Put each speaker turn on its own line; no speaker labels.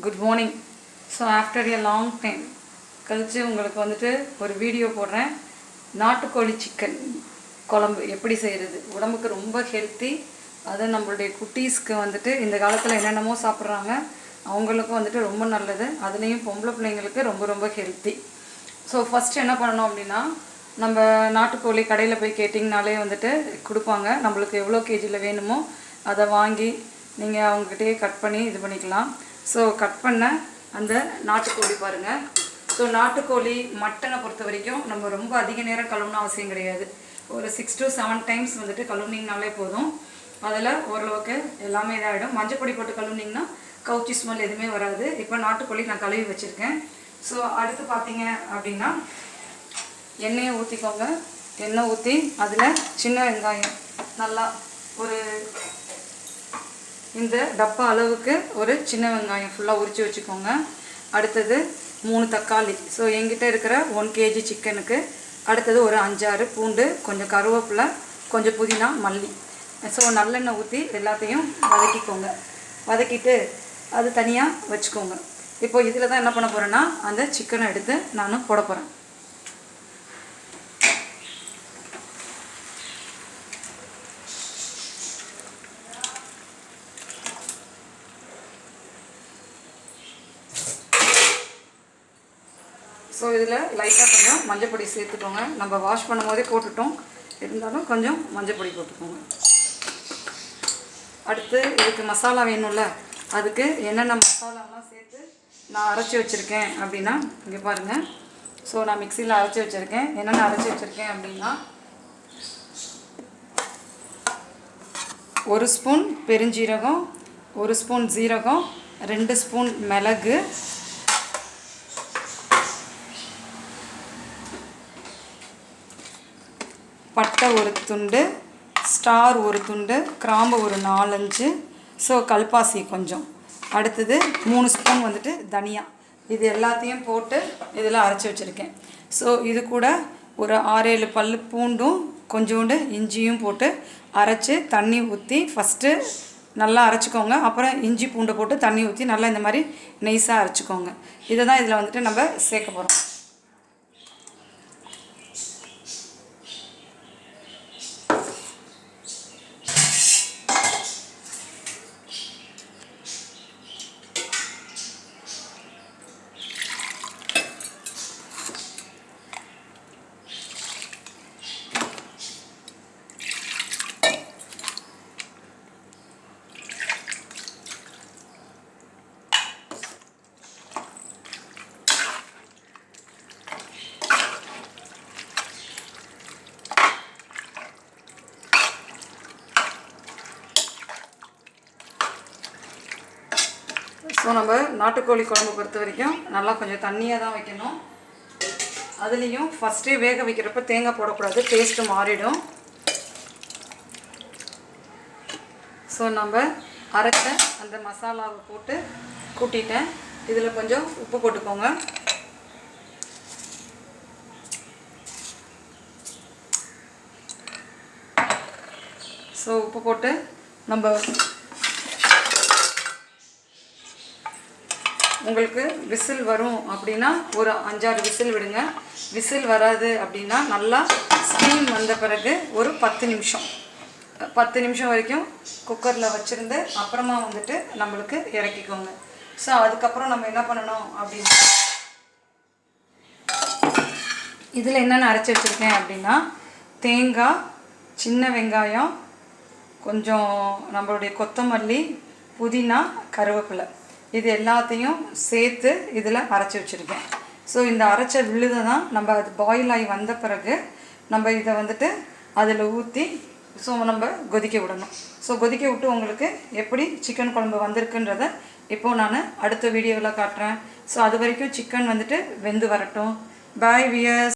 Good morning. So after a long time கழித்து உங்களுக்கு வந்துட்டு ஒரு வீடியோ போடுறேன். நாட்டுக்கோழி சிக்கன் குழம்பு எப்படி செய்கிறது, உடம்புக்கு ரொம்ப ஹெல்த்தி. அது நம்மளுடைய குட்டீஸ்க்கு வந்துட்டு இந்த காலத்தில் என்னென்னமோ சாப்பிட்றாங்க, அவங்களுக்கும் வந்துட்டு ரொம்ப நல்லது. அதுலேயும் பொம்பளை பிள்ளைங்களுக்கு ரொம்ப ரொம்ப ஹெல்த்தி. ஸோ ஃபஸ்ட்டு என்ன பண்ணணும் அப்படின்னா, நம்ம நாட்டுக்கோழி கடையில் போய் கேட்டிங்கனாலே வந்துட்டு கொடுப்பாங்க. நம்மளுக்கு எவ்வளோ கேஜியில் வேணுமோ அதை வாங்கி நீங்கள் அவங்ககிட்டயே கட் பண்ணி இது பண்ணிக்கலாம். ஸோ கட் பண்ண அந்த நாட்டுக்கோழி பாருங்கள். ஸோ நாட்டுக்கோழி மட்டனை பொறுத்த வரைக்கும் நம்ம ரொம்ப அதிக நேரம் கழுவுன அவசியம் கிடையாது. ஒரு 6 to 7 டைம்ஸ் வந்துட்டு கழுவுனிங்கனாலே போதும். அதில் ஓரளவுக்கு எல்லாமே இதாகிடும். மஞ்சள் பொடி போட்டு கழுவுனிங்கன்னா கவுச்சி ஸ்மெல் எதுவுமே வராது. இப்போ நாட்டுக்கோழி நான் கழுவி வச்சுருக்கேன். ஸோ அடுத்து பார்த்தீங்க அப்படின்னா எண்ணெயை ஊற்றிக்கோங்க. எண்ணெய் ஊற்றி அதில் சின்ன வெங்காயம் நல்லா ஒரு இந்த டப்பா அளவுக்கு ஒரு சின்ன வெங்காயம் ஃபுல்லாக உரித்து வச்சுக்கோங்க. அடுத்தது 3 தக்காளி. ஸோ என்கிட்ட இருக்கிற 1 kg சிக்கனுக்கு. அடுத்தது ஒரு 5-6 பூண்டு, கொஞ்சம் கருவேப்பிலை, கொஞ்சம் புதினா, மல்லி. ஸோ நல்லெண்ணெய் ஊற்றி எல்லாத்தையும் வதக்கிக்கோங்க. வதக்கிட்டு அது தனியாக வச்சுக்கோங்க. இப்போ இதில் தான் என்ன பண்ண போகிறேன்னா, அந்த சிக்கனை எடுத்து நான் போட போகிறேன். ஸோ இதில் லைட்டாக கொஞ்சம் மஞ்சள் பொடி சேர்த்துக்கோங்க. நம்ம வாஷ் பண்ணும் போதே போட்டுட்டோம், இருந்தாலும் கொஞ்சம் மஞ்சள் பொடி போட்டுக்கோங்க. அடுத்து இதுக்கு மசாலா வேணும்ல, அதுக்கு என்னென்ன மசாலாலாம் சேர்த்து நான் அரைச்சி வச்சுருக்கேன் அப்படின்னா இங்கே பாருங்கள். ஸோ நான் மிக்சியில் அரைச்சி வச்சுருக்கேன். என்னென்ன அரைச்சி வச்சுருக்கேன் அப்படின்னா, 1 ஸ்பூன் பெருஞ்சீரகம், 1 ஸ்பூன் ஜீரகம், 2 ஸ்பூன் மிளகு, பட்டை ஒரு துண்டு, ஸ்டார் ஒரு துண்டு, கிராம்பு ஒரு 4-5, ஸோ கல்பாசி கொஞ்சம். அடுத்தது 3 ஸ்பூன் வந்துட்டு தனியா. இது எல்லாத்தையும் போட்டு இதில் அரைச்சி வச்சுருக்கேன். ஸோ இது கூட ஒரு 6-7 பல் பூண்டும் கொஞ்சோண்டு இஞ்சியும் போட்டு அரைச்சி தண்ணி ஊற்றி ஃபஸ்ட்டு நல்லா அரைச்சிக்கோங்க. அப்புறம் இஞ்சி பூண்டை போட்டு தண்ணி ஊற்றி நல்லா இந்த மாதிரி நைஸாக அரைச்சிக்கோங்க. இதை தான் இதில் வந்துட்டு நம்ம சேர்க்க போகிறோம். ஸோ நம்ம நாட்டுக்கோழி குழம்பு பொறுத்த வரைக்கும் நல்லா கொஞ்சம் தண்ணியாக தான் வைக்கணும். அதுலேயும் ஃபஸ்ட்டே வேக வைக்கிறப்ப தேங்காய் போடக்கூடாது, டேஸ்ட்டு மாறிடும். ஸோ நம்ம அரைச்ச அந்த மசாலாவை போட்டு கூட்டிட்டேன். இதில் கொஞ்சம் உப்பு போட்டுக்கோங்க. ஸோ உப்பு போட்டு நம்ம உங்களுக்கு விசில் வரும் அப்படின்னா ஒரு 5-6 விசில் விடுங்க. விசில் வராது அப்படின்னா நல்லா ஸ்டீம் வந்த பிறகு ஒரு 10 நிமிஷம் வரைக்கும் குக்கரில் வச்சுருந்து அப்புறமா வந்துட்டு நம்மளுக்கு இறக்கிக்கோங்க. ஸோ அதுக்கப்புறம் நம்ம என்ன பண்ணணும் அப்படின்னா, இதில் என்னென்ன அரைச்சி வச்சுருக்கேன் அப்படின்னா, தேங்காய், சின்ன வெங்காயம், கொஞ்சம் நம்மளுடைய கொத்தமல்லி, புதினா, கருவேப்பிலை, இது எல்லாத்தையும் சேர்த்து இதில் அரைச்சி வச்சுருக்கேன். ஸோ இந்த அரைச்ச விழுதை தான் நம்ம அது பாயில் ஆகி வந்த பிறகு நம்ம இதை வந்துட்டு அதில் ஊற்றி ஸோ நம்ம கொதிக்க விடணும். ஸோ கொதிக்க விட்டு உங்களுக்கு எப்படி சிக்கன் குழம்பு வந்திருக்குன்றதை இப்போது நான் அடுத்த வீடியோவில் காட்டுறேன். ஸோ அது வரைக்கும் சிக்கன் வந்துட்டு வெந்து வரட்டும். பாய் வியர்ஸ்.